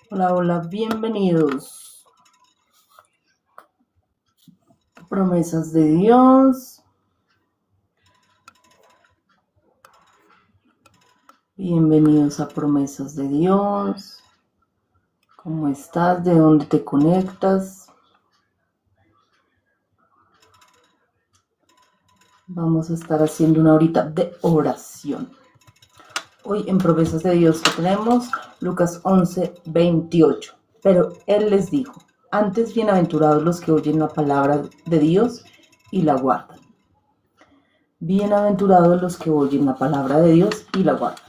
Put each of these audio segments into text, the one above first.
Hola, hola, bienvenidos. Promesas de Dios. Bienvenidos a Promesas de Dios. ¿Cómo estás? ¿De dónde te conectas? Vamos a estar haciendo una horita de oración. Hoy en Promesas de Dios que tenemos Lucas 11:28. Pero Él les dijo: antes bienaventurados los que oyen la palabra de Dios y la guardan. Bienaventurados los que oyen la palabra de Dios y la guardan.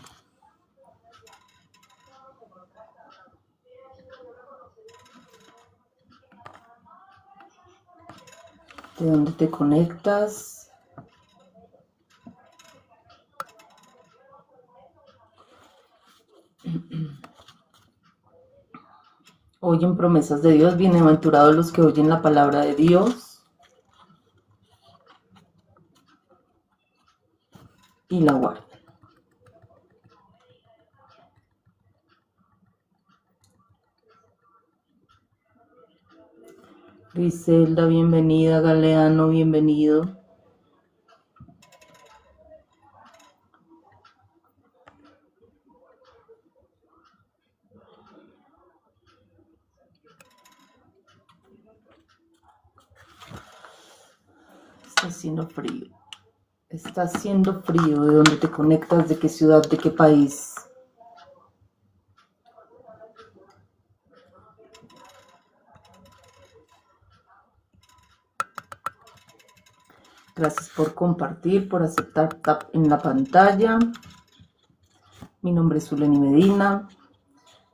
¿De dónde te conectas? Oyen promesas de Dios, bienaventurados los que oyen la palabra de Dios y la guardan. Griselda, bienvenida. Galeano, bienvenido. Está haciendo frío. Está haciendo frío. ¿De dónde te conectas? ¿De qué ciudad? ¿De qué país? Gracias por compartir, por aceptar tap en la pantalla. Mi nombre es Zuleni Medina.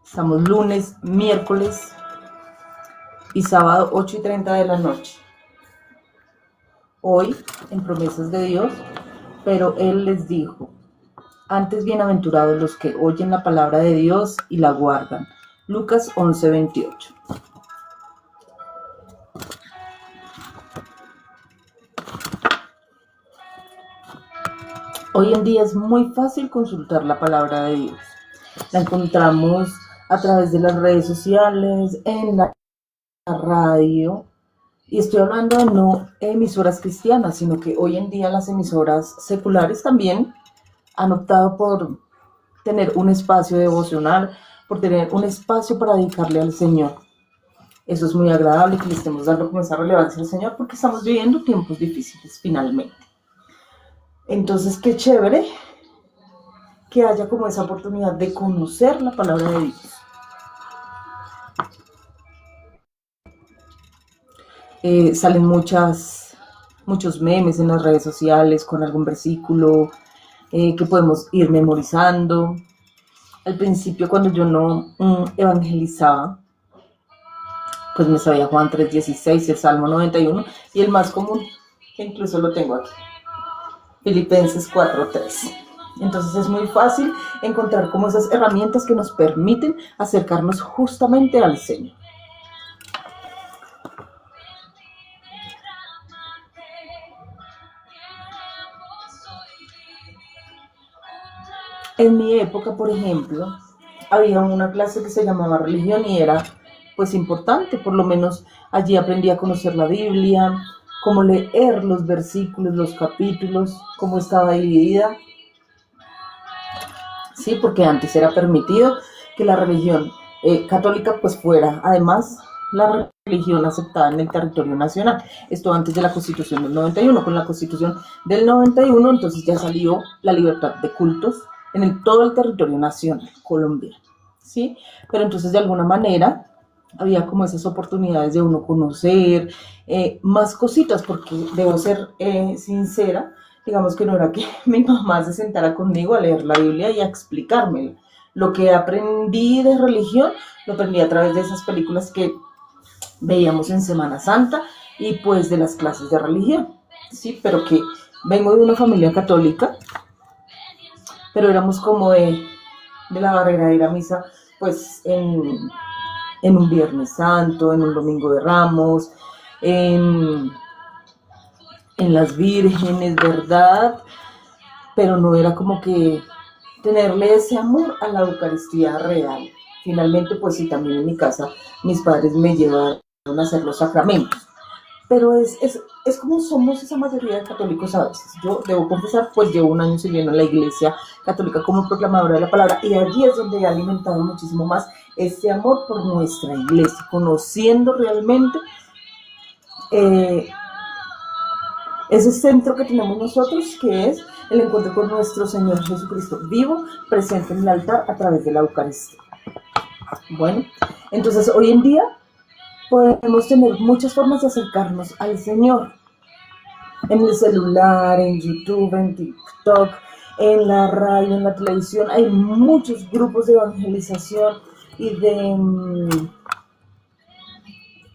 Estamos lunes, miércoles y sábado 8:30 de la noche. Hoy en Promesas de Dios, pero Él les dijo: antes bienaventurados los que oyen la palabra de Dios y la guardan. Lucas 11:28. Hoy en día es muy fácil consultar la palabra de Dios. La encontramos a través de las redes sociales, en la radio. Y estoy hablando de no emisoras cristianas, sino que hoy en día las emisoras seculares también han optado por tener un espacio devocional, por tener un espacio para dedicarle al Señor. Eso es muy agradable que le estemos dando como esa relevancia al Señor, porque estamos viviendo tiempos difíciles finalmente. Entonces, qué chévere que haya como esa oportunidad de conocer la palabra de Dios. Salen muchos memes en las redes sociales con algún versículo que podemos ir memorizando. Al principio, cuando yo no evangelizaba, pues me sabía Juan 3:16, el Salmo 91 y el más común, que incluso lo tengo aquí, Filipenses 4:3. Entonces es muy fácil encontrar como esas herramientas que nos permiten acercarnos justamente al Señor. En mi época, por ejemplo, había una clase que se llamaba religión y era pues importante, por lo menos allí aprendí a conocer la Biblia, cómo leer los versículos, los capítulos, cómo estaba dividida. Sí, porque antes era permitido que la religión católica pues fuera además la religión aceptada en el territorio nacional. Esto antes de la Constitución del 91. Con la Constitución del 91 entonces ya salió la libertad de cultos en todo el territorio nacional colombiano, ¿sí? Pero entonces de alguna manera había como esas oportunidades de uno conocer más cositas, porque debo ser sincera, digamos que no era que mi mamá se sentara conmigo a leer la Biblia y a explicármela. Lo que aprendí de religión lo aprendí a través de esas películas que veíamos en Semana Santa y pues de las clases de religión, sí, pero que vengo de una familia católica, pero éramos como de la barrera de ir a misa pues en un Viernes Santo, en un Domingo de Ramos, en las vírgenes, ¿verdad? Pero no era como que tenerle ese amor a la Eucaristía real, Finalmente, pues sí, también en mi casa mis padres me llevaron a hacer los sacramentos. Pero es como somos esa mayoría de católicos a veces. Yo debo confesar, pues llevo un año sirviendo en la iglesia católica como proclamadora de la palabra y allí es donde he alimentado muchísimo más este amor por nuestra iglesia, conociendo realmente eh, ese centro que tenemos nosotros, que es el encuentro con nuestro Señor Jesucristo vivo, presente en el altar a través de la Eucaristía. Bueno, entonces hoy en día podemos tener muchas formas de acercarnos al Señor. En el celular, en YouTube, en TikTok, en la radio, en la televisión. Hay muchos grupos de evangelización y de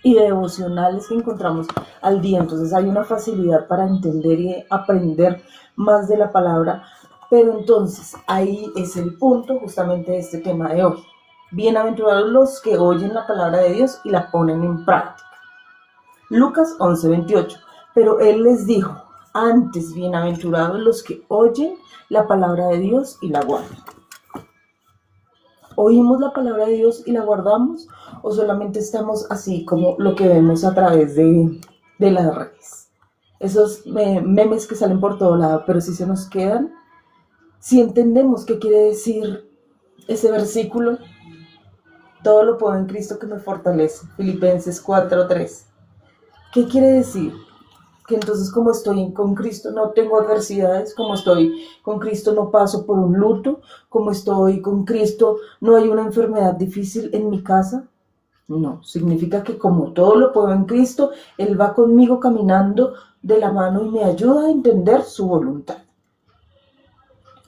devocionales que encontramos al día. Entonces hay una facilidad para entender y aprender más de la palabra. Pero entonces ahí es el punto justamente de este tema de hoy. Bienaventurados los que oyen la palabra de Dios y la ponen en práctica. Lucas 11:28. Pero él les dijo, antes bienaventurados los que oyen la palabra de Dios y la guardan. ¿Oímos la palabra de Dios y la guardamos? ¿O solamente estamos así como lo que vemos a través de las redes? Esos memes que salen por todo lado, pero si se nos quedan, si entendemos qué quiere decir ese versículo, todo lo puedo en Cristo que me fortalece. Filipenses 4:3. ¿Qué quiere decir? Que entonces como estoy con Cristo no tengo adversidades, como estoy con Cristo no paso por un luto, como estoy con Cristo no hay una enfermedad difícil en mi casa. No, significa que como todo lo puedo en Cristo, Él va conmigo caminando de la mano y me ayuda a entender su voluntad.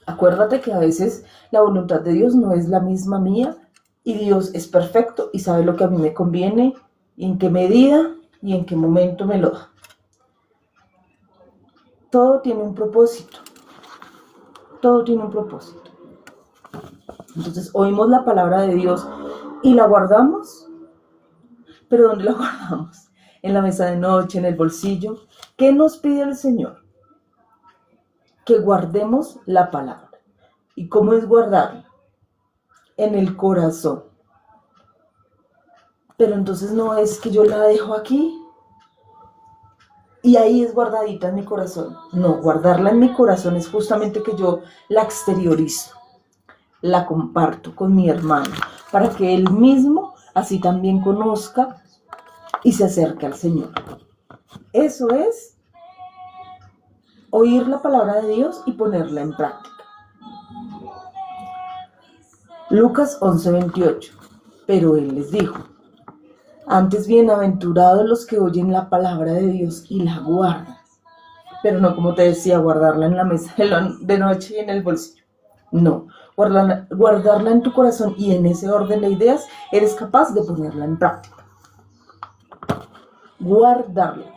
Acuérdate que a veces la voluntad de Dios no es la misma mía y Dios es perfecto y sabe lo que a mí me conviene y en qué medida y en qué momento me lo da. Todo tiene un propósito. Todo tiene un propósito. Entonces, oímos la palabra de Dios y la guardamos. ¿Pero dónde la guardamos? En la mesa de noche, en el bolsillo. ¿Qué nos pide el Señor? Que guardemos la palabra. ¿Y cómo es guardarla? En el corazón. Pero entonces no es que yo la dejo aquí y ahí es guardadita en mi corazón. No, guardarla en mi corazón es justamente que yo la exteriorizo, la comparto con mi hermano, para que él mismo así también conozca y se acerque al Señor. Eso es oír la palabra de Dios y ponerla en práctica. Lucas 11:28. Pero él les dijo, antes bienaventurados los que oyen la palabra de Dios y la guardan. Pero no, como te decía, guardarla en la mesa de noche y en el bolsillo. No, guardarla en tu corazón y en ese orden de ideas eres capaz de ponerla en práctica. Guardarla.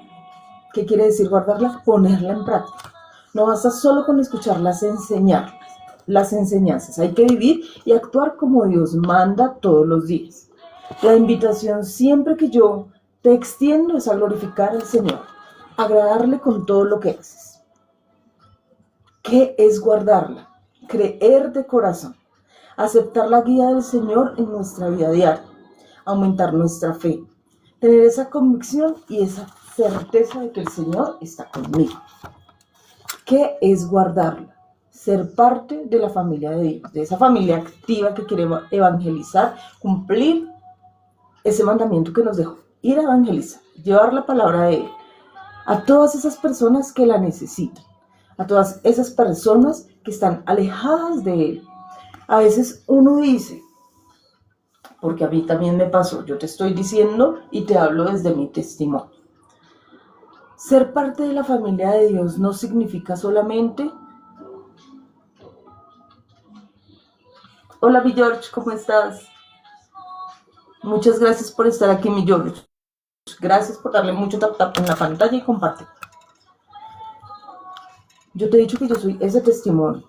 ¿Qué quiere decir guardarla? Ponerla en práctica. No basta solo con escuchar las enseñanzas. Hay que vivir y actuar como Dios manda todos los días. La invitación siempre que yo te extiendo es a glorificar al Señor, agradarle con todo lo que haces. ¿Qué es guardarla? Creer de corazón, aceptar la guía del Señor en nuestra vida diaria, aumentar nuestra fe, tener esa convicción y esa certeza de que el Señor está conmigo. ¿Qué es guardarla? Ser parte de la familia de Dios, de esa familia activa que quiere evangelizar, cumplir ese mandamiento que nos dejó, ir a evangelizar, llevar la palabra de Él a todas esas personas que la necesitan, a todas esas personas que están alejadas de Él. A veces uno dice, porque a mí también me pasó, yo te estoy diciendo y te hablo desde mi testimonio. Ser parte de la familia de Dios no significa solamente... Hola, mi George, ¿cómo estás? Muchas gracias por estar aquí, mi George. Gracias por darle mucho tap en la pantalla y compartir. Yo te he dicho que yo soy ese testimonio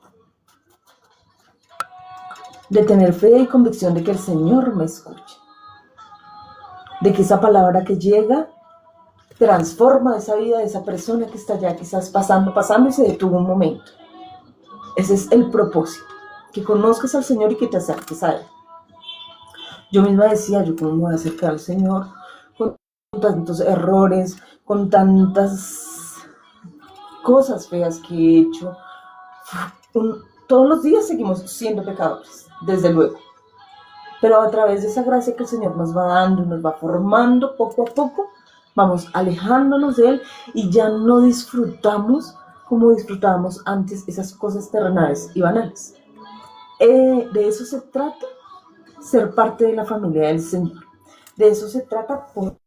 de tener fe y convicción de que el Señor me escuche, de que esa palabra que llega transforma esa vida de esa persona que está allá quizás pasando y se detuvo un momento. Ese es el propósito, que conozcas al Señor y que te acerques a Él. Yo misma decía, yo cómo me voy a acercar al Señor con tantos errores, con tantas cosas feas que he hecho. Todos los días seguimos siendo pecadores, desde luego. Pero a través de esa gracia que el Señor nos va dando, nos va formando poco a poco, vamos alejándonos de Él y ya no disfrutamos como disfrutábamos antes esas cosas terrenales y banales. De eso se trata ser parte de la familia del Señor. De eso se trata poner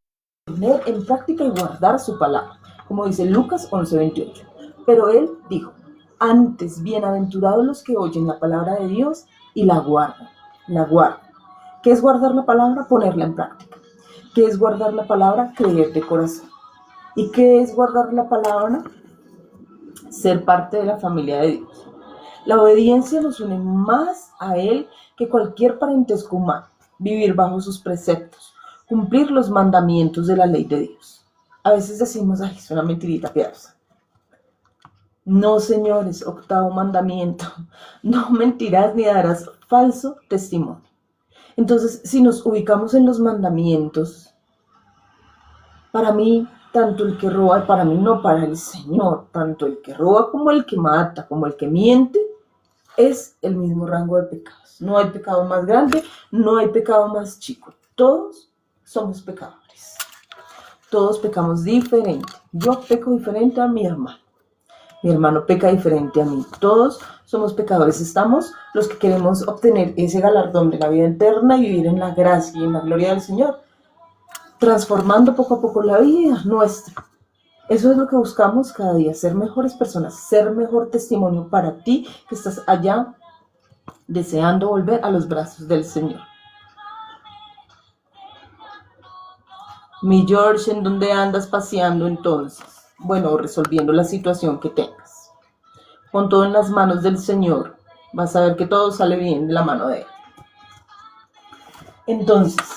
en práctica y guardar su palabra, como dice Lucas 11:28. Pero Él dijo, antes bienaventurados los que oyen la palabra de Dios y la guardan, la guardan. ¿Qué es guardar la palabra? Ponerla en práctica. ¿Qué es guardar la palabra? Creer de corazón. ¿Y qué es guardar la palabra? Ser parte de la familia de Dios. La obediencia nos une más a Él que cualquier parentesco humano. Vivir bajo sus preceptos, cumplir los mandamientos de la ley de Dios. A veces decimos, ay, es una mentirita piadosa. No, señores, octavo mandamiento. No mentirás ni darás falso testimonio. Entonces, si nos ubicamos en los mandamientos, para mí, tanto el que roba, para mí no, para el Señor, tanto el que roba como el que mata, como el que miente, es el mismo rango de pecados. No hay pecado más grande, no hay pecado más chico. Todos somos pecadores. Todos pecamos diferente. Yo peco diferente a mi hermano. Mi hermano peca diferente a mí. Todos somos pecadores. Estamos los que queremos obtener ese galardón de la vida eterna y vivir en la gracia y en la gloria del Señor, transformando poco a poco la vida nuestra. Eso es lo que buscamos cada día, ser mejores personas, ser mejor testimonio para ti que estás allá deseando volver a los brazos del Señor. Mi George, ¿en dónde andas paseando entonces? Bueno, resolviendo la situación que tengas. Pon todo en las manos del Señor. Vas a ver que todo sale bien de la mano de Él. Entonces,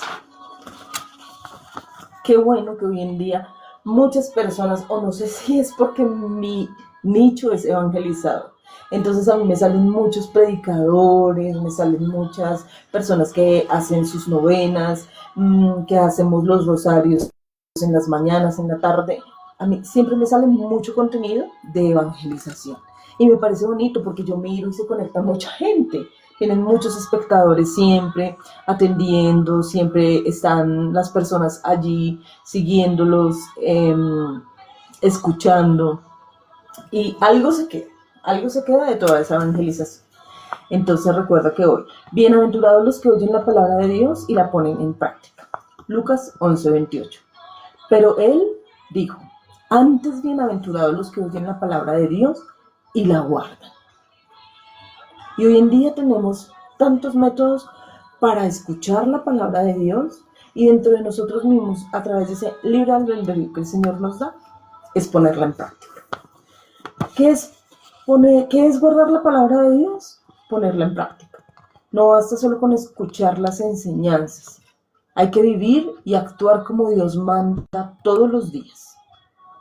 qué bueno que hoy en día muchas personas, o no sé si es porque mi nicho es evangelizado, entonces a mí me salen muchos predicadores, me salen muchas personas que hacen sus novenas, que hacemos los rosarios en las mañanas, en la tarde. A mí siempre me sale mucho contenido de evangelización y me parece bonito porque yo miro y se conecta mucha gente. Tienen muchos espectadores siempre atendiendo, siempre están las personas allí siguiéndolos, escuchando, y algo se queda de toda esa evangelización. Entonces recuerda que hoy, bienaventurados los que oyen la palabra de Dios y la ponen en práctica. Lucas 11:28. Pero Él dijo, antes bienaventurados los que oyen la palabra de Dios y la guardan. Y hoy en día tenemos tantos métodos para escuchar la palabra de Dios y dentro de nosotros mismos, a través de ese libre albedrío que el Señor nos da, es ponerla en práctica. ¿Qué es guardar la palabra de Dios? Ponerla en práctica. No basta solo con escuchar las enseñanzas. Hay que vivir y actuar como Dios manda todos los días.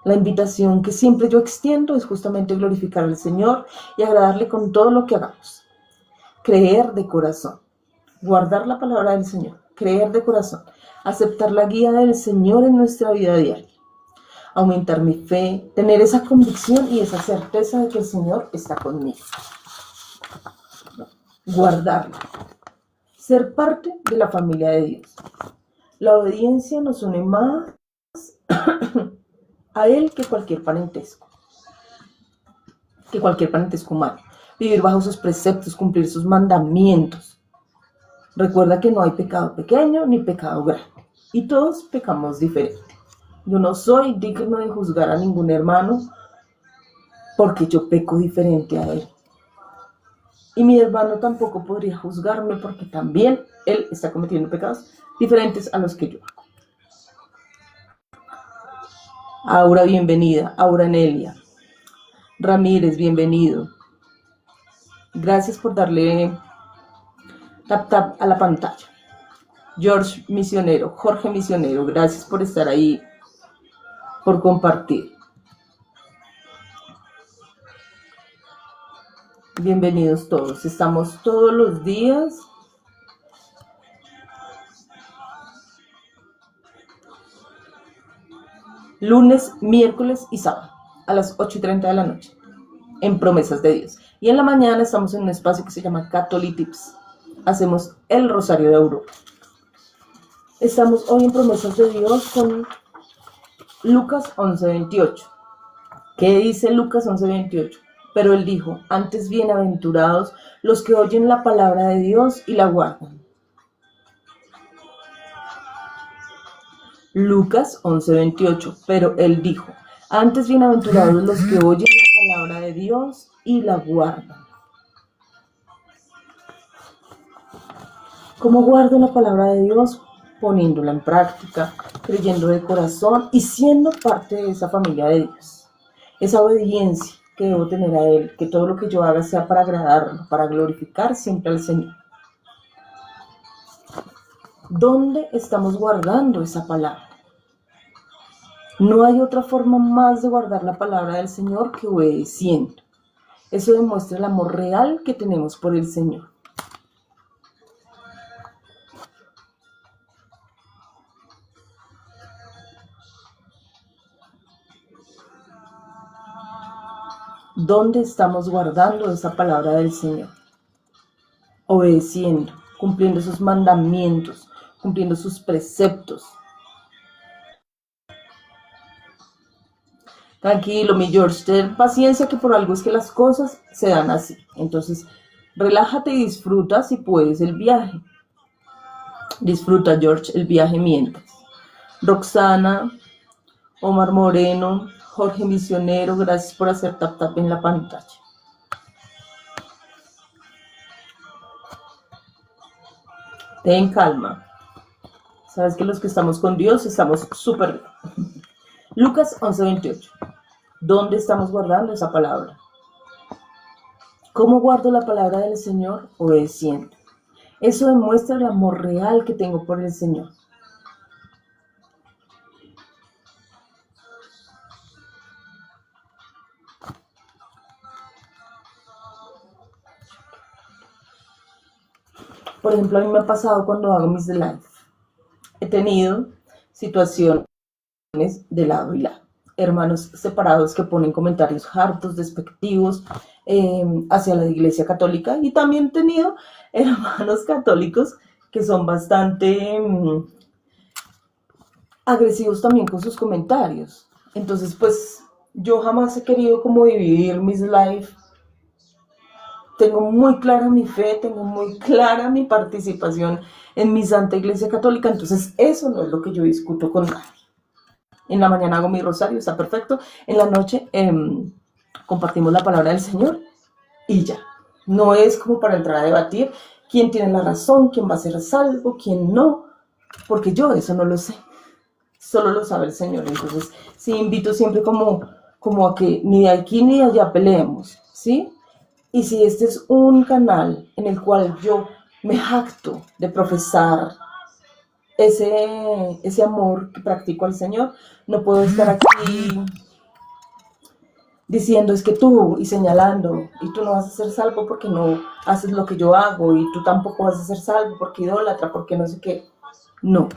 La invitación que siempre yo extiendo es justamente glorificar al Señor y agradarle con todo lo que hagamos. Creer de corazón, guardar la palabra del Señor, creer de corazón, aceptar la guía del Señor en nuestra vida diaria, aumentar mi fe, tener esa convicción y esa certeza de que el Señor está conmigo. Guardarla, ser parte de la familia de Dios. La obediencia nos une más a Él que cualquier parentesco humano. Vivir bajo sus preceptos, cumplir sus mandamientos. Recuerda que no hay pecado pequeño ni pecado grande. Y todos pecamos diferente. Yo no soy digno de juzgar a ningún hermano porque yo peco diferente a él. Y mi hermano tampoco podría juzgarme porque también él está cometiendo pecados diferentes a los que yo hago. Aura, bienvenida. Aura Nelia. Ramírez, bienvenido. Gracias por darle tap a la pantalla. George Misionero, Jorge Misionero, gracias por estar ahí, por compartir. Bienvenidos todos. Estamos todos los días lunes, miércoles y sábado, a las 8:30 de la noche, en Promesas de Dios. Y en la mañana estamos en un espacio que se llama Catolitips. Hacemos el Rosario de Europa. Estamos hoy en Promesas de Dios con Lucas 11:28. ¿Qué dice Lucas 11:28? Pero él dijo, antes bienaventurados los que oyen la palabra de Dios y la guardan. Lucas 11:28, pero él dijo, antes bienaventurados los que oyen la palabra de Dios y la guardan. ¿Cómo guardo la palabra de Dios? Poniéndola en práctica, creyendo de corazón y siendo parte de esa familia de Dios. Esa obediencia que debo tener a Él, que todo lo que yo haga sea para agradarlo, para glorificar siempre al Señor. ¿Dónde estamos guardando esa palabra? No hay otra forma más de guardar la palabra del Señor que obedeciendo. Eso demuestra el amor real que tenemos por el Señor. ¿Dónde estamos guardando esa palabra del Señor? Obedeciendo, cumpliendo sus mandamientos, cumpliendo sus preceptos. Tranquilo, mi George, ten paciencia que por algo es que las cosas se dan así. Entonces, relájate y disfruta si puedes el viaje. Disfruta, George, el viaje mientras. Roxana, Omar Moreno, Jorge Misionero, gracias por hacer tap tap en la pantalla. Ten calma. Sabes que los que estamos con Dios estamos súper bien. Lucas 11:28. ¿Dónde estamos guardando esa palabra? ¿Cómo guardo la palabra del Señor? Obedeciendo. Eso demuestra el amor real que tengo por el Señor. Por ejemplo, a mí me ha pasado cuando hago mis live. He tenido situaciones de lado y lado. Hermanos separados que ponen comentarios hartos, despectivos hacia la Iglesia Católica. Y también he tenido hermanos católicos que son bastante agresivos también con sus comentarios. Entonces, pues, yo jamás he querido como dividir mis live. Tengo muy clara mi fe, tengo muy clara mi participación en mi Santa Iglesia Católica, entonces eso no es lo que yo discuto con nadie. En la mañana hago mi rosario, está perfecto. En la noche compartimos la palabra del Señor y ya. No es como para entrar a debatir quién tiene la razón, quién va a ser salvo, quién no, porque yo eso no lo sé. Solo lo sabe el Señor. Entonces, sí invito siempre como a que ni de aquí ni de allá peleemos, ¿sí? Y si este es un canal en el cual yo me jacto de profesar ese amor que practico al Señor, no puedo estar aquí diciendo es que tú y señalando y tú no vas a ser salvo porque no haces lo que yo hago y tú tampoco vas a ser salvo porque idólatra, porque no sé qué. No,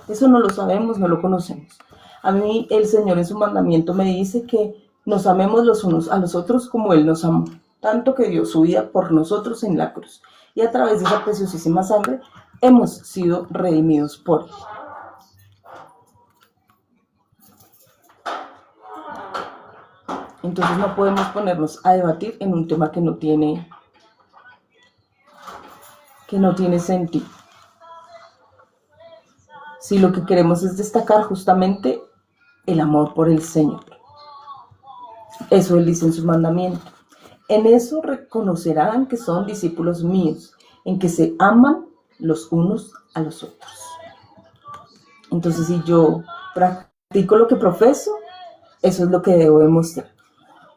eso no lo sabemos, no lo conocemos. A mí el Señor en su mandamiento me dice que nos amemos los unos a los otros como Él nos amó, tanto que dio su vida por nosotros en la cruz. Y a través de esa preciosísima sangre hemos sido redimidos por Él. Entonces no podemos ponernos a debatir en un tema que no tiene sentido. Si lo que queremos es destacar justamente el amor por el Señor. Eso Él dice en su mandamiento. En eso reconocerán que son discípulos míos, en que se aman los unos a los otros. Entonces, si yo practico lo que profeso, eso es lo que debo demostrar.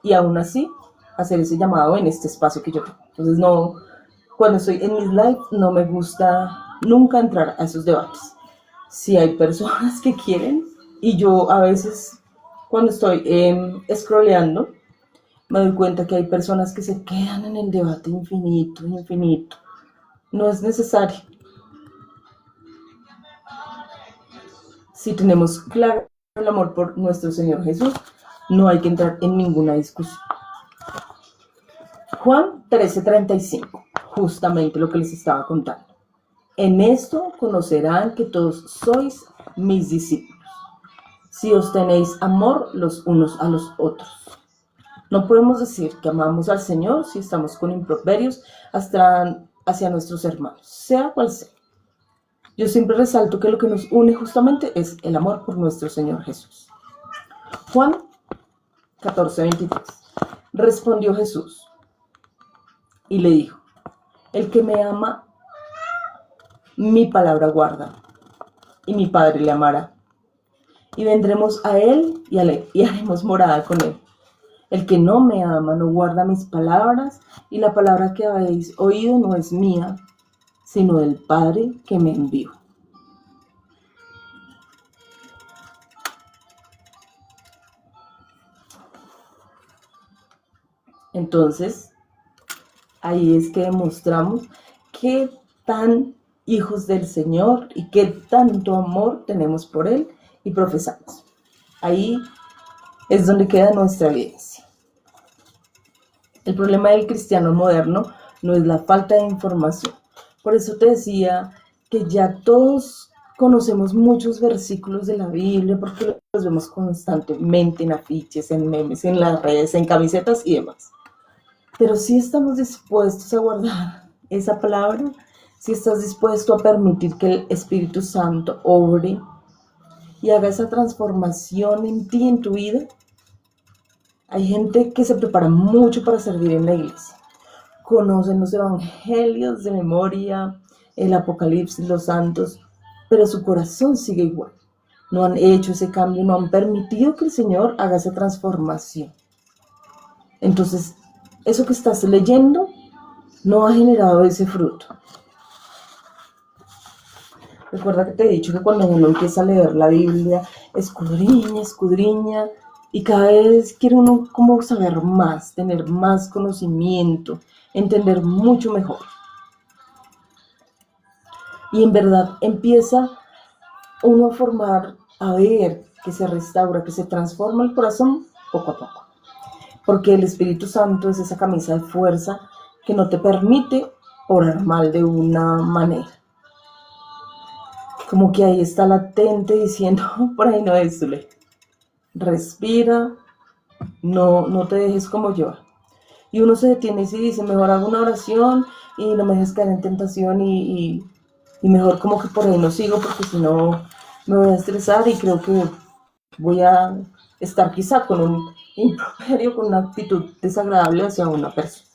Y aún así, hacer ese llamado en este espacio que yo tengo. Entonces, no, cuando estoy en mis lives, no me gusta nunca entrar a esos debates. Si hay personas que quieren, y yo a veces, cuando estoy scrolleando, me doy cuenta que hay personas que se quedan en el debate infinito. No es necesario. Si tenemos claro el amor por nuestro Señor Jesús, no hay que entrar en ninguna discusión. Juan 13:35, justamente lo que les estaba contando. En esto conocerán que todos sois mis discípulos, si os tenéis amor los unos a los otros. No podemos decir que amamos al Señor si estamos con improperios hacia nuestros hermanos, sea cual sea. Yo siempre resalto que lo que nos une justamente es el amor por nuestro Señor Jesús. Juan 14:23. Respondió Jesús y le dijo: el que me ama, mi palabra guarda, y mi Padre le amará, y vendremos a él y haremos morada con él. El que no me ama no guarda mis palabras, y la palabra que habéis oído no es mía, sino del Padre que me envió. Entonces, ahí es que demostramos qué tan hijos del Señor y qué tanto amor tenemos por Él y profesamos. Ahí es donde queda nuestra evidencia. El problema del cristiano moderno no es la falta de información. Por eso te decía que ya todos conocemos muchos versículos de la Biblia porque los vemos constantemente en afiches, en memes, en las redes, en camisetas y demás. Pero si estamos dispuestos a guardar esa palabra, si estás dispuesto a permitir que el Espíritu Santo obre y haga esa transformación en ti, en tu vida. Hay gente que se prepara mucho para servir en la iglesia. Conocen los evangelios de memoria, el Apocalipsis, los santos, pero su corazón sigue igual. No han hecho ese cambio, no han permitido que el Señor haga esa transformación. Entonces, eso que estás leyendo no ha generado ese fruto. Recuerda que te he dicho que cuando uno empieza a leer la Biblia, escudriña, y cada vez quiere uno como saber más, tener más conocimiento, entender mucho mejor. Y en verdad empieza uno a ver que se restaura, que se transforma el corazón poco a poco. Porque el Espíritu Santo es esa camisa de fuerza que no te permite orar mal de una manera. Como que ahí está latente diciendo, por ahí no es, Zule. Respira, no te dejes como yo. Y uno se detiene y se dice, mejor hago una oración y no me dejes caer en tentación y mejor como que por ahí no sigo porque si no me voy a estresar y creo que voy a estar quizá con un improperio, con una actitud desagradable hacia una persona.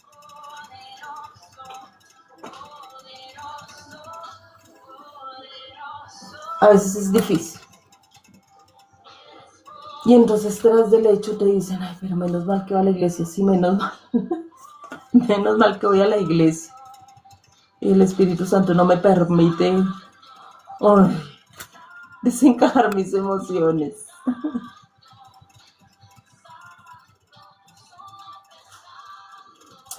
A veces es difícil. Y entonces tras del hecho te dicen, ay, pero menos mal que voy a la iglesia. Sí, menos mal. Menos mal que voy a la iglesia. Y el Espíritu Santo no me permite desencajar mis emociones.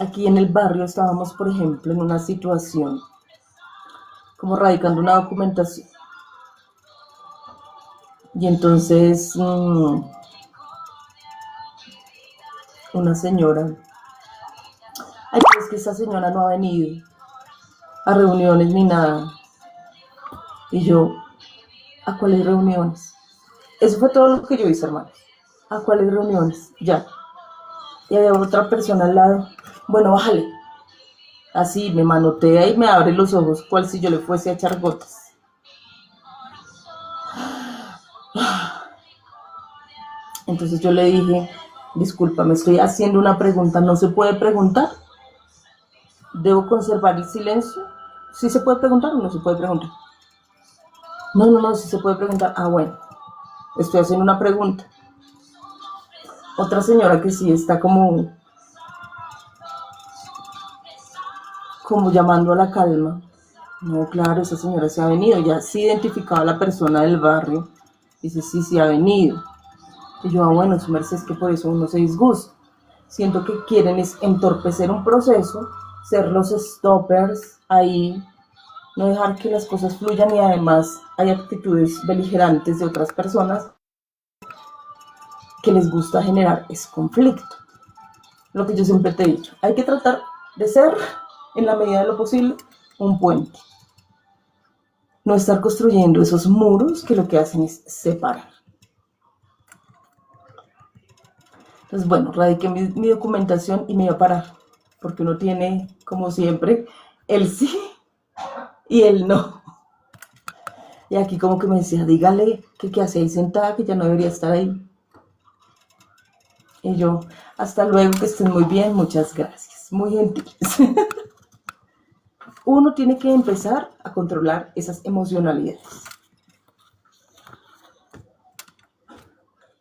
Aquí en el barrio estábamos, por ejemplo, en una situación como radicando una documentación. Y entonces una señora, ay, pues que esa señora no ha venido a reuniones ni nada. Y yo, ¿a cuáles reuniones? Eso fue todo lo que yo hice, hermanos. ¿A cuáles reuniones? Ya. Y había otra persona al lado. Bueno, bájale. Así me manotea y me abre los ojos, cual si yo le fuese a echar gotas. Entonces yo le dije, disculpa, me estoy haciendo una pregunta, ¿no se puede preguntar? ¿Debo conservar el silencio? ¿Sí se puede preguntar o no se puede preguntar? No, sí se puede preguntar. Ah, bueno, estoy haciendo una pregunta. Otra señora que sí está como llamando a la calma. No, claro, esa señora se ha venido, ya sí identificaba a la persona del barrio. Dice, sí ha venido. Y yo, bueno, su merced, es que por eso uno se disgusta. Siento que quieren es entorpecer un proceso, ser los stoppers ahí, no dejar que las cosas fluyan y además hay actitudes beligerantes de otras personas que les gusta generar es conflicto. Lo que yo siempre te he dicho, hay que tratar de ser, en la medida de lo posible, un puente. No estar construyendo esos muros que lo que hacen es separar. Entonces, bueno, radiqué mi documentación y me iba a parar, porque uno tiene, como siempre, el sí y el no. Y aquí como que me decía, dígale que qué hace ahí sentada, que ya no debería estar ahí. Y yo, hasta luego, que estén muy bien, muchas gracias, muy gentiles. Uno tiene que empezar a controlar esas emocionalidades.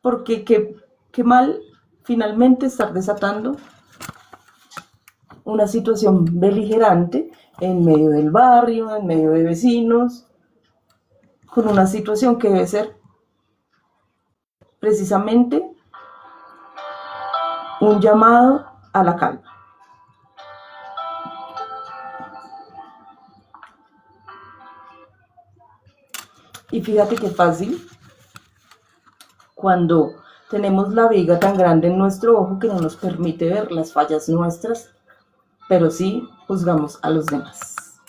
Porque qué mal finalmente estar desatando una situación beligerante en medio del barrio, en medio de vecinos, con una situación que debe ser precisamente un llamado a la calma. Y fíjate qué fácil cuando tenemos la viga tan grande en nuestro ojo que no nos permite ver las fallas nuestras, pero sí juzgamos a los demás.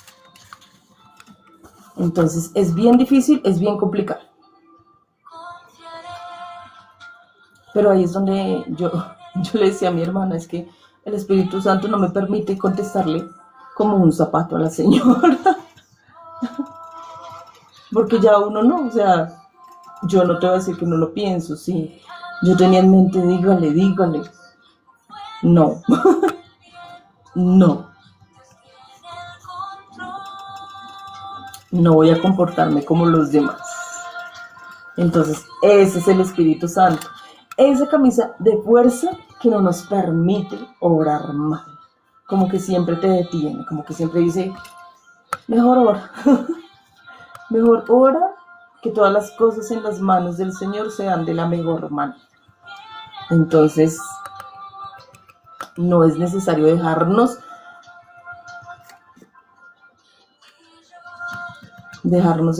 Entonces es bien difícil, es bien complicado. Pero ahí es donde yo le decía a mi hermana, es que el Espíritu Santo no me permite contestarle como un zapato a la señora. Porque ya uno no, o sea, yo no te voy a decir que no lo pienso, sí. Yo tenía en mente, dígale. No. No. No voy a comportarme como los demás. Entonces, ese es el Espíritu Santo. Esa camisa de fuerza que no nos permite obrar mal. Como que siempre te detiene, como que siempre dice, mejor ora. Mejor ora, que todas las cosas en las manos del Señor sean de la mejor manera. Entonces, no es necesario dejarnos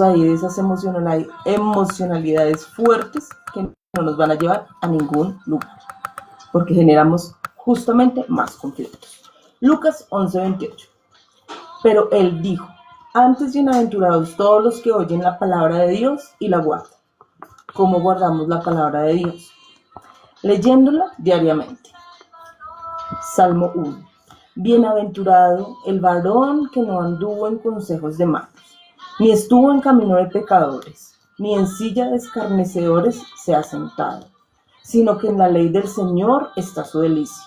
ahí de esas emocionalidades fuertes que no nos van a llevar a ningún lugar, porque generamos justamente más conflictos. Lucas 11:28. Pero él dijo, antes bienaventurados todos los que oyen la palabra de Dios y la guardan. ¿Cómo guardamos la palabra de Dios? Leyéndola diariamente. Salmo 1. Bienaventurado el varón que no anduvo en consejos de malos, ni estuvo en camino de pecadores, ni en silla de escarnecedores se ha sentado, sino que en la ley del Señor está su delicia,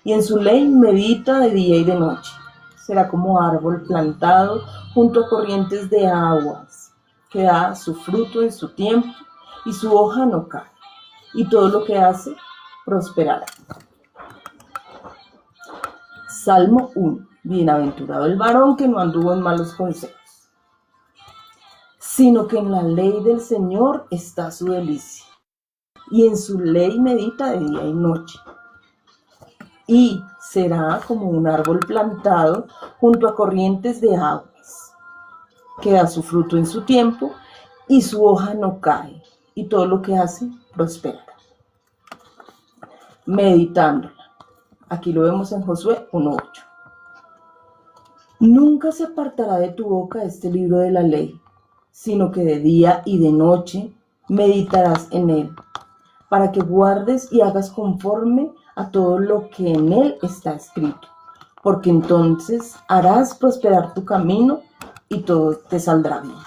y en su ley medita de día y de noche. Será como árbol plantado junto a corrientes de aguas, que da su fruto en su tiempo, y su hoja no cae, y todo lo que hace prosperará. Salmo 1. Bienaventurado el varón que no anduvo en malos consejos, sino que en la ley del Señor está su delicia, y en su ley medita de día y noche. Y será como un árbol plantado junto a corrientes de aguas, que da su fruto en su tiempo, y su hoja no cae, y todo lo que hace prosperará. Meditándola. Aquí lo vemos en Josué 1:8. Nunca se apartará de tu boca este libro de la ley, sino que de día y de noche meditarás en él, para que guardes y hagas conforme a todo lo que en él está escrito, porque entonces harás prosperar tu camino y todo te saldrá bien.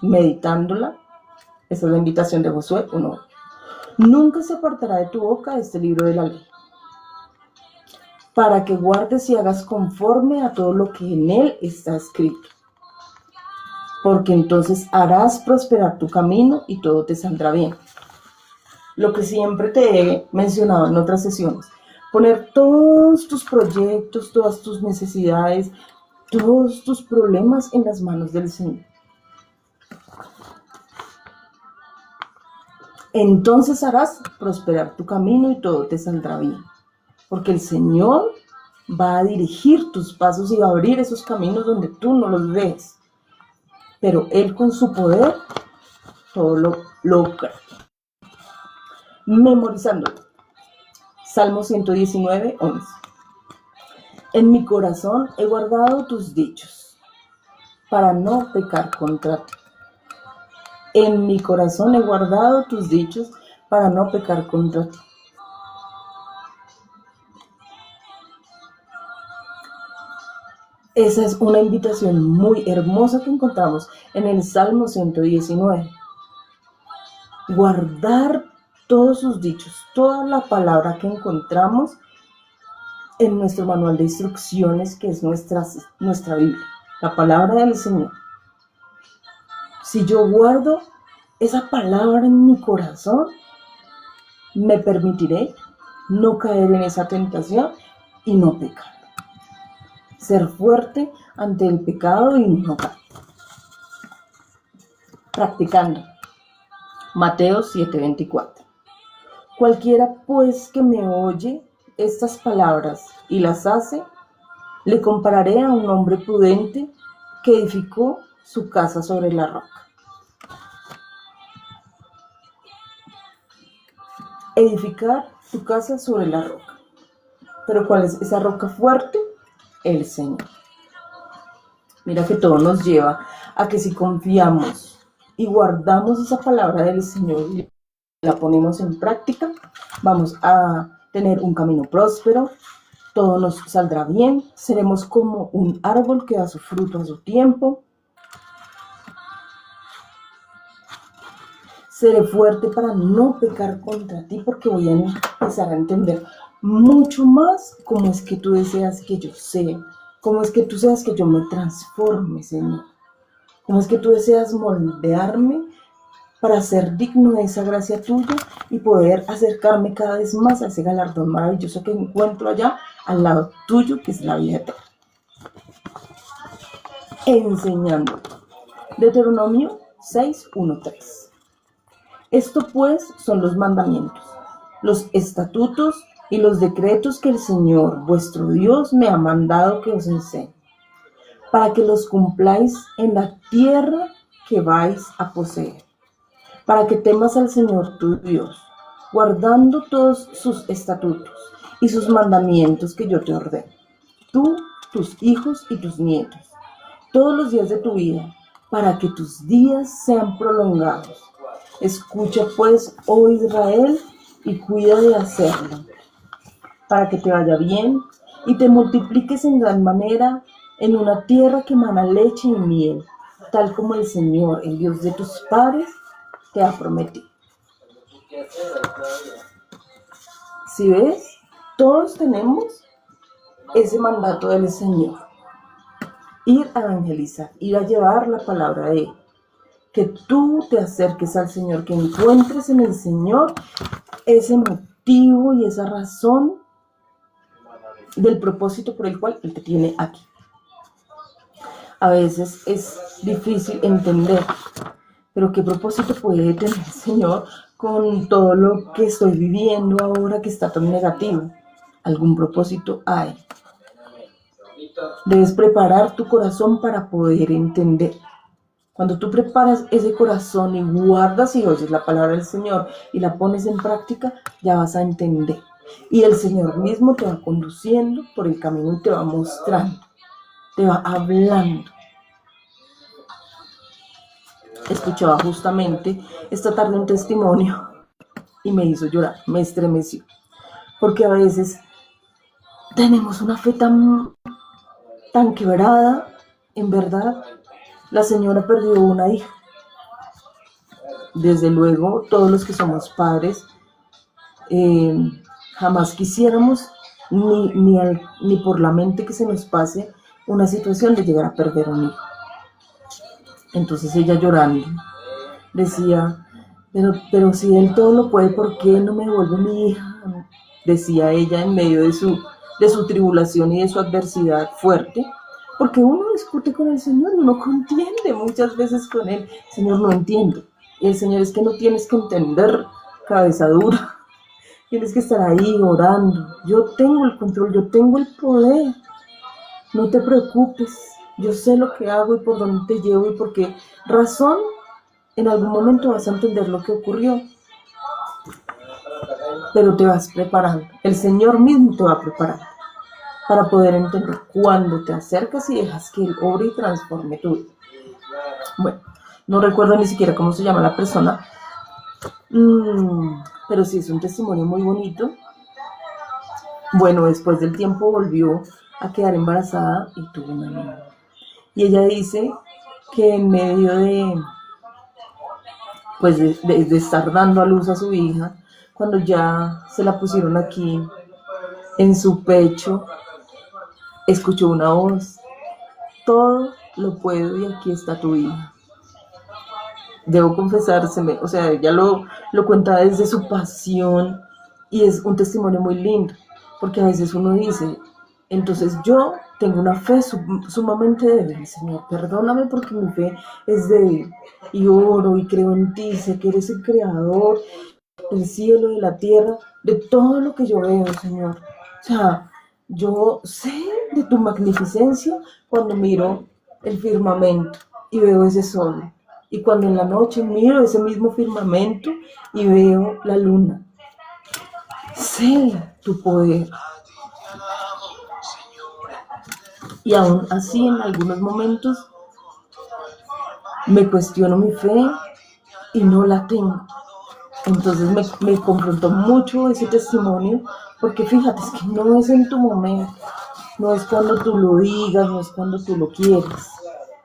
Meditándola, esa es la invitación de Josué 1:8. Nunca se apartará de tu boca este libro de la ley, para que guardes y hagas conforme a todo lo que en él está escrito, porque entonces harás prosperar tu camino y todo te saldrá bien. Lo que siempre te he mencionado en otras sesiones, poner todos tus proyectos, todas tus necesidades, todos tus problemas en las manos del Señor. Entonces harás prosperar tu camino y todo te saldrá bien. Porque el Señor va a dirigir tus pasos y va a abrir esos caminos donde tú no los ves. Pero Él con su poder todo lo logra. memorizando. Salmo 119, 11. En mi corazón he guardado tus dichos para no pecar contra ti. En mi corazón he guardado tus dichos para no pecar contra ti. Esa es una invitación muy hermosa que encontramos en el Salmo 119. Guardar todos sus dichos, toda la palabra que encontramos en nuestro manual de instrucciones, que es nuestra Biblia, la palabra del Señor. Si yo guardo esa palabra en mi corazón, me permitiré no caer en esa tentación y no pecar. Ser fuerte ante el pecado y no caer. Practicando. Mateo 7:24. Cualquiera pues que me oye estas palabras y las hace, le compararé a un hombre prudente que edificó su casa sobre la roca. Edificar tu casa sobre la roca. ¿Pero cuál es esa roca fuerte? El Señor. Mira que todo nos lleva a que si confiamos y guardamos esa palabra del Señor y la ponemos en práctica, vamos a tener un camino próspero, todo nos saldrá bien, seremos como un árbol que da su fruto a su tiempo. Seré fuerte para no pecar contra ti, porque voy a empezar a entender mucho más cómo es que tú deseas que yo sea, cómo es que tú deseas que yo me transforme, Señor, cómo es que tú deseas moldearme para ser digno de esa gracia tuya y poder acercarme cada vez más a ese galardón maravilloso que encuentro allá al lado tuyo, que es la vida eterna. Enseñando. Deuteronomio 6:1-3. Esto pues son los mandamientos, los estatutos y los decretos que el Señor vuestro Dios me ha mandado que os enseñe, para que los cumpláis en la tierra que vais a poseer, para que temas al Señor tu Dios, guardando todos sus estatutos y sus mandamientos que yo te ordeno, tú, tus hijos y tus nietos, todos los días de tu vida, para que tus días sean prolongados. Escucha pues, oh Israel, y cuida de hacerlo, para que te vaya bien y te multipliques en gran manera en una tierra que emana leche y miel, tal como el Señor, el Dios de tus padres, te ha prometido. Si ves, todos tenemos ese mandato del Señor. Ir a evangelizar, ir a llevar la palabra de Él. Que tú te acerques al Señor, que encuentres en el Señor ese motivo y esa razón del propósito por el cual Él te tiene aquí. A veces es difícil entender, pero ¿qué propósito puede tener el Señor con todo lo que estoy viviendo ahora que está tan negativo? Algún propósito hay. Debes preparar tu corazón para poder entender. Cuando tú preparas ese corazón y guardas y oyes la palabra del Señor y la pones en práctica, ya vas a entender. Y el Señor mismo te va conduciendo por el camino y te va mostrando, te va hablando. Escuchaba justamente esta tarde un testimonio y me hizo llorar, me estremeció. Porque a veces tenemos una fe tan quebrada, en verdad. La señora perdió una hija. Desde luego, todos los que somos padres, jamás quisiéramos ni por la mente que se nos pase una situación de llegar a perder un hijo. Entonces ella llorando decía, pero si Él todo lo puede, ¿por qué no me devuelve mi hija? Decía ella en medio de su tribulación y de su adversidad fuerte. Porque uno discute con el Señor, uno contiende muchas veces con Él. Señor, no entiendo. Y el Señor, es que no tienes que entender, cabeza dura. Tienes que estar ahí orando. Yo tengo el control, yo tengo el poder. No te preocupes. Yo sé lo que hago y por dónde te llevo y por qué razón en algún momento vas a entender lo que ocurrió. pero te vas preparando. El Señor mismo te va preparando para poder entender cuando te acercas y dejas que Él obre y transforme tu vida. Bueno, no recuerdo ni siquiera cómo se llama la persona, pero sí es un testimonio muy bonito. Bueno, después del tiempo volvió a quedar embarazada y tuvo una niña. Y ella dice que en medio de estar dando a luz a su hija, cuando ya se la pusieron aquí en su pecho, escuchó una voz: todo lo puedo y aquí está tu hija. Debo confesárseme, o sea, ella lo cuenta desde su pasión y es un testimonio muy lindo, porque a veces uno dice, entonces yo tengo una fe sumamente débil, Señor, perdóname porque mi fe es débil y oro y creo en ti, sé que eres el creador del cielo y de la tierra, de todo lo que yo veo, Señor. O sea, yo sé de tu magnificencia cuando miro el firmamento y veo ese sol. Y cuando en la noche miro ese mismo firmamento y veo la luna. Sé tu poder. Y aún así en algunos momentos me cuestiono mi fe y no la tengo. Entonces me confrontó mucho ese testimonio, porque fíjate, es que no es en tu momento, no es cuando tú lo digas, no es cuando tú lo quieres.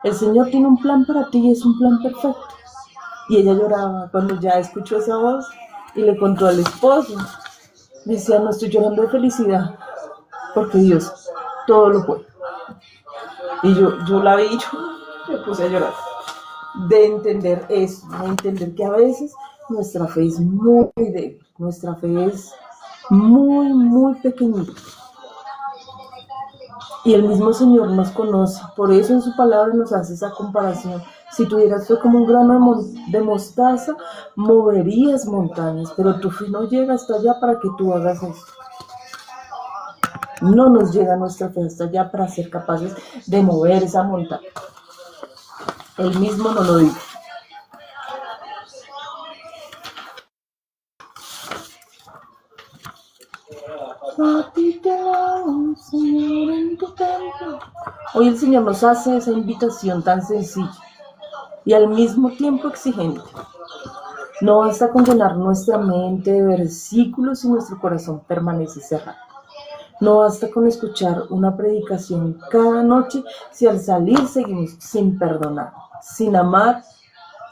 El Señor tiene un plan para ti y es un plan perfecto. Y ella lloraba cuando ya escuchó esa voz y le contó al esposo. Decía, no estoy llorando de felicidad, porque Dios todo lo puede. Y yo la vi y yo me puse a llorar. De entender eso, de entender que a veces nuestra fe es muy débil, nuestra fe es muy, muy pequeñita. Y el mismo Señor nos conoce, por eso en su palabra nos hace esa comparación. Si tuvieras fe como un grano de mostaza, moverías montañas, pero tu fe no llega hasta allá para que tú hagas eso. No nos llega nuestra fe hasta allá para ser capaces de mover esa montaña. Él mismo nos lo dice. A ti te amo, Señor, en tu templo. Hoy el Señor nos hace esa invitación tan sencilla y al mismo tiempo exigente. No basta con llenar nuestra mente de versículos y nuestro corazón permanece cerrado. No basta con escuchar una predicación cada noche si al salir seguimos sin perdonar, sin amar,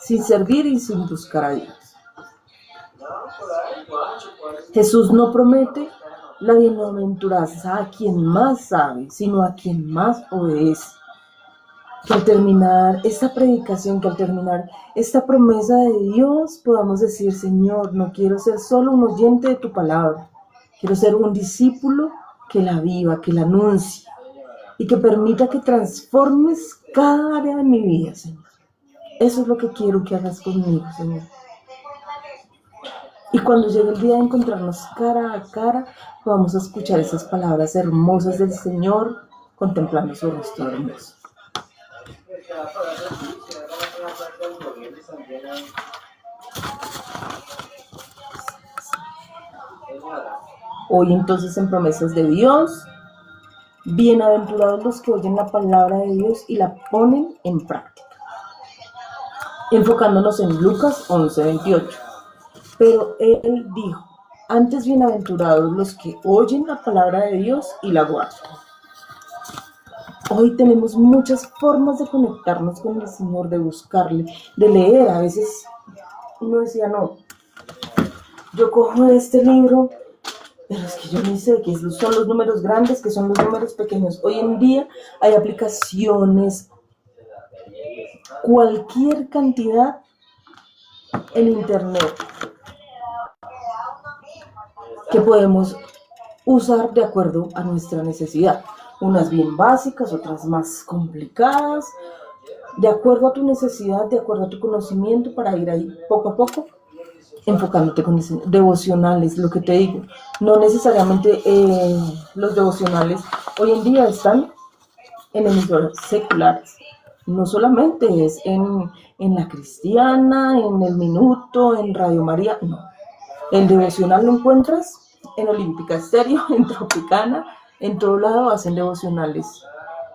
sin servir y sin buscar a Dios. Jesús no promete la bienaventuranza a quien más sabe, sino a quien más obedece. Que al terminar esta predicación, que al terminar esta promesa de Dios, podamos decir, Señor, no quiero ser solo un oyente de tu palabra, quiero ser un discípulo que la viva, que la anuncie y que permita que transformes cada área de mi vida, Señor. Eso es lo que quiero que hagas conmigo, Señor. Y cuando llegue el día de encontrarnos cara a cara, vamos a escuchar esas palabras hermosas del Señor, contemplando su rostro hermoso. Hoy entonces en promesas de Dios, bienaventurados los que oyen la palabra de Dios y la ponen en práctica. Enfocándonos en Lucas 11:28. Pero él dijo, antes bienaventurados los que oyen la palabra de Dios y la guardan. Hoy tenemos muchas formas de conectarnos con el Señor, de buscarle, de leer. A veces uno decía, no, yo cojo este libro, pero es que yo ni sé qué son los números grandes, qué son los números pequeños. Hoy en día hay aplicaciones, cualquier cantidad en internet que podemos usar de acuerdo a nuestra necesidad. Unas bien básicas, otras más complicadas, de acuerdo a tu necesidad, de acuerdo a tu conocimiento, para ir ahí poco a poco enfocándote con devocionales, lo que te digo. No necesariamente los devocionales hoy en día están en emisoras seculares. No solamente es en La Cristiana, en El Minuto, en Radio María, no. El devocional lo encuentras en Olímpica Estéreo, en Tropicana, en todo lado hacen devocionales.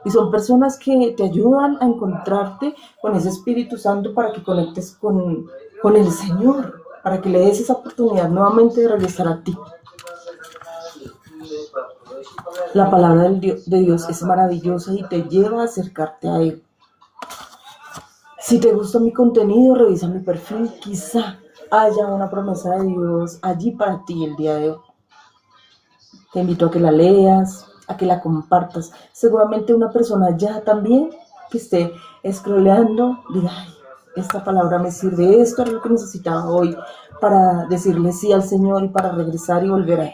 Y son personas que te ayudan a encontrarte con ese Espíritu Santo para que conectes con el Señor, para que le des esa oportunidad nuevamente de regresar a ti. La palabra de Dios es maravillosa y te lleva a acercarte a Él. Si te gusta mi contenido, revisa mi perfil. Quizá haya una promesa de Dios allí para ti el día de hoy. Te invito a que la leas, a que la compartas. Seguramente una persona ya también que esté scrolleando diga, ay, esta palabra me sirve, esto era lo que necesitaba hoy para decirle sí al Señor y para regresar y volver a Él.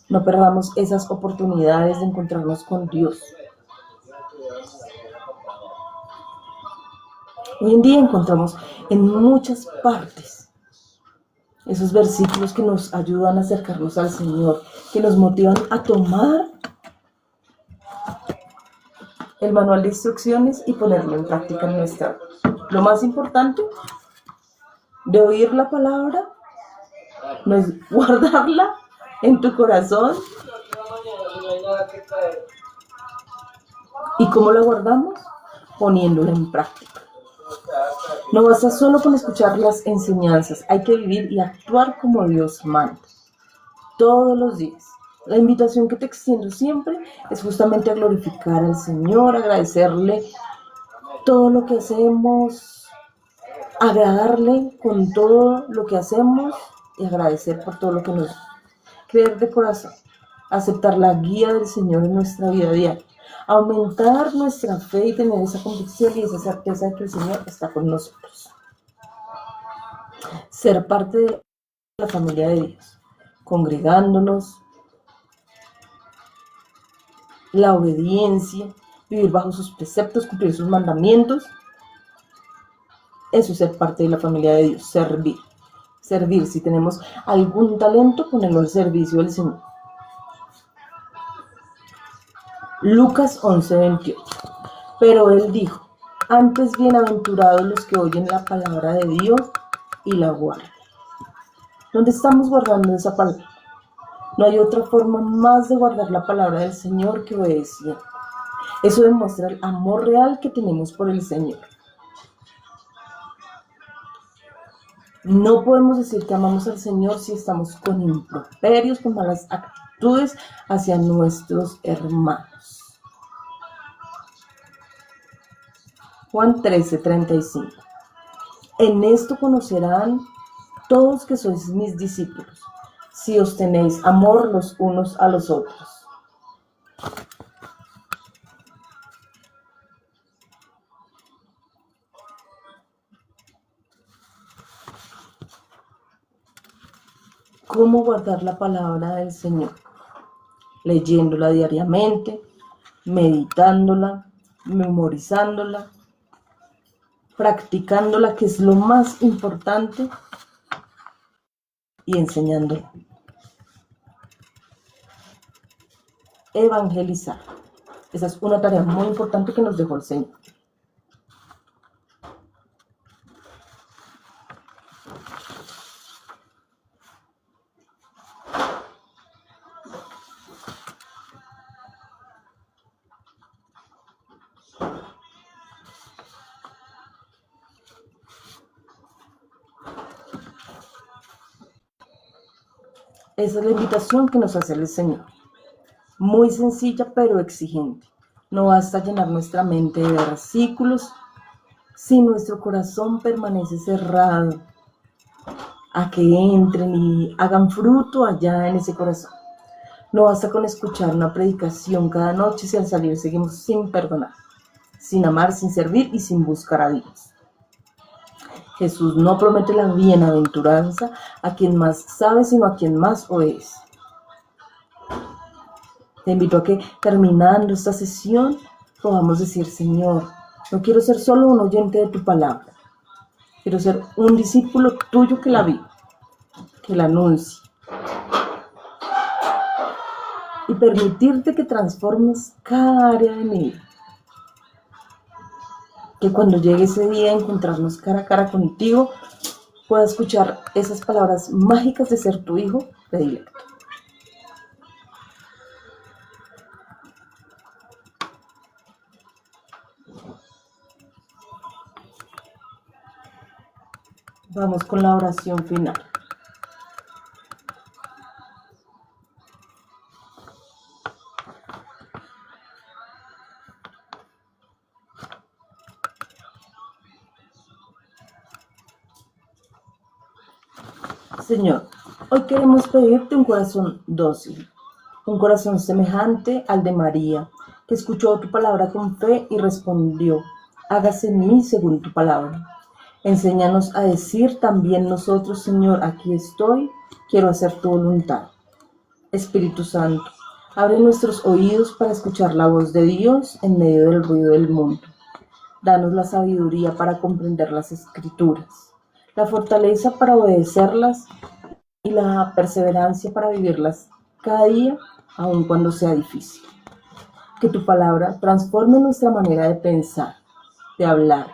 No perdamos esas oportunidades de encontrarnos con Dios. Hoy en día encontramos en muchas partes esos versículos que nos ayudan a acercarnos al Señor, que nos motivan a tomar el manual de instrucciones y ponerlo en práctica en nuestra vida. Lo más importante de oír la palabra no es guardarla en tu corazón. ¿Y cómo la guardamos? Poniéndola en práctica. No basta solo con escuchar las enseñanzas, hay que vivir y actuar como Dios manda, todos los días. La invitación que te extiendo siempre es justamente a glorificar al Señor, agradecerle todo lo que hacemos, agradarle con todo lo que hacemos y agradecer por todo lo que nos da. Creer de corazón, aceptar la guía del Señor en nuestra vida diaria, aumentar nuestra fe y tener esa convicción y esa certeza de que el Señor está con nosotros. Ser parte de la familia de Dios, congregándonos, la obediencia, vivir bajo sus preceptos, cumplir sus mandamientos. Eso es ser parte de la familia de Dios, servir. Servir, si tenemos algún talento, ponerlo al servicio del Señor. Lucas 11:28. Pero él dijo, antes bienaventurados los que oyen la palabra de Dios y la guardan. ¿Dónde estamos guardando esa palabra? No hay otra forma más de guardar la palabra del Señor que obedeciendo. Eso demuestra el amor real que tenemos por el Señor. No podemos decir que amamos al Señor si estamos con improperios, con malas actitudes hacia nuestros hermanos. Juan 13:35. En esto conocerán todos que sois mis discípulos, si os tenéis amor los unos a los otros. ¿Cómo guardar la palabra del Señor? Leyéndola diariamente, meditándola, memorizándola, practicándola, que es lo más importante, y enseñándola. Evangelizar. Esa es una tarea muy importante que nos dejó el Señor. Esa es la invitación que nos hace el Señor. Muy sencilla pero exigente. No basta llenar nuestra mente de versículos si nuestro corazón permanece cerrado a que entren y hagan fruto allá en ese corazón. No basta con escuchar una predicación cada noche si al salir seguimos sin perdonar, sin amar, sin servir y sin buscar a Dios. Jesús no promete la bienaventuranza a quien más sabe, sino a quien más obedece. Te invito a que, terminando esta sesión, podamos decir, Señor, no quiero ser solo un oyente de tu palabra. Quiero ser un discípulo tuyo que la vive, que la anuncie. Y permitirte que transformes cada área de mi vida. Que cuando llegue ese día, encontrarnos cara a cara contigo, pueda escuchar esas palabras mágicas de ser tu hijo predilecto. Vamos con la oración final. Señor, hoy queremos pedirte un corazón dócil, un corazón semejante al de María, que escuchó tu palabra con fe y respondió: hágase en mí según tu palabra. Enséñanos a decir también nosotros: Señor, aquí estoy, quiero hacer tu voluntad. Espíritu Santo, abre nuestros oídos para escuchar la voz de Dios en medio del ruido del mundo. Danos la sabiduría para comprender las Escrituras, la fortaleza para obedecerlas y la perseverancia para vivirlas cada día, aun cuando sea difícil. Que tu palabra transforme nuestra manera de pensar, de hablar,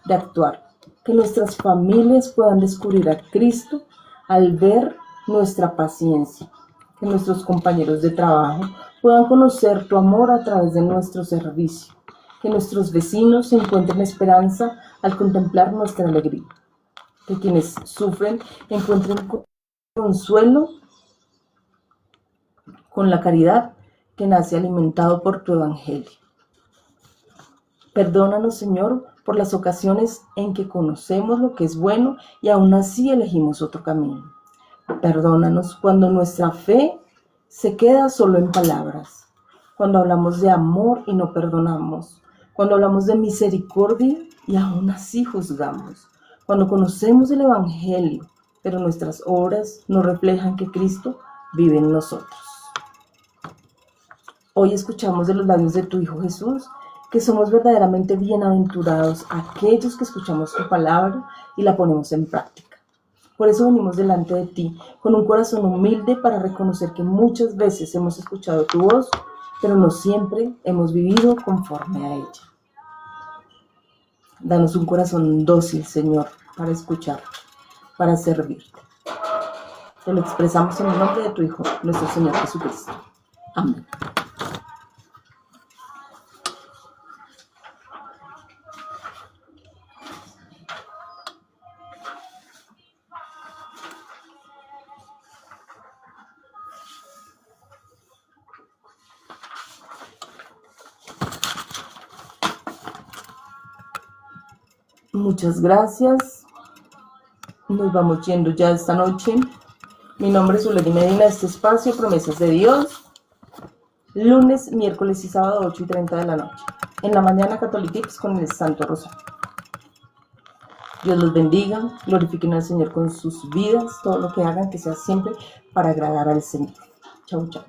de actuar. Que nuestras familias puedan descubrir a Cristo al ver nuestra paciencia. Que nuestros compañeros de trabajo puedan conocer tu amor a través de nuestro servicio. Que nuestros vecinos encuentren esperanza al contemplar nuestra alegría. Que quienes sufren encuentren consuelo con la caridad que nace alimentado por tu evangelio. Perdónanos, Señor, por las ocasiones en que conocemos lo que es bueno y aún así elegimos otro camino. Perdónanos cuando nuestra fe se queda solo en palabras, cuando hablamos de amor y no perdonamos, cuando hablamos de misericordia y aún así juzgamos, cuando conocemos el evangelio, pero nuestras obras no reflejan que Cristo vive en nosotros. Hoy escuchamos de los labios de tu Hijo Jesús que somos verdaderamente bienaventurados aquellos que escuchamos tu palabra y la ponemos en práctica. Por eso venimos delante de ti con un corazón humilde para reconocer que muchas veces hemos escuchado tu voz, pero no siempre hemos vivido conforme a ella. Danos un corazón dócil, Señor, para escuchar, para servirte. Te lo expresamos en el nombre de tu Hijo, nuestro Señor Jesucristo. Amén. Muchas gracias. Nos vamos yendo ya esta noche. Mi nombre es Uledi Medina. Este espacio, Promesas de Dios. Lunes, miércoles y sábado, 8:30 de la noche. En la mañana, Catholic con el Santo Rosario. Dios los bendiga. Glorifiquen al Señor con sus vidas. Todo lo que hagan, que sea siempre para agradar al Señor. Chau, chau.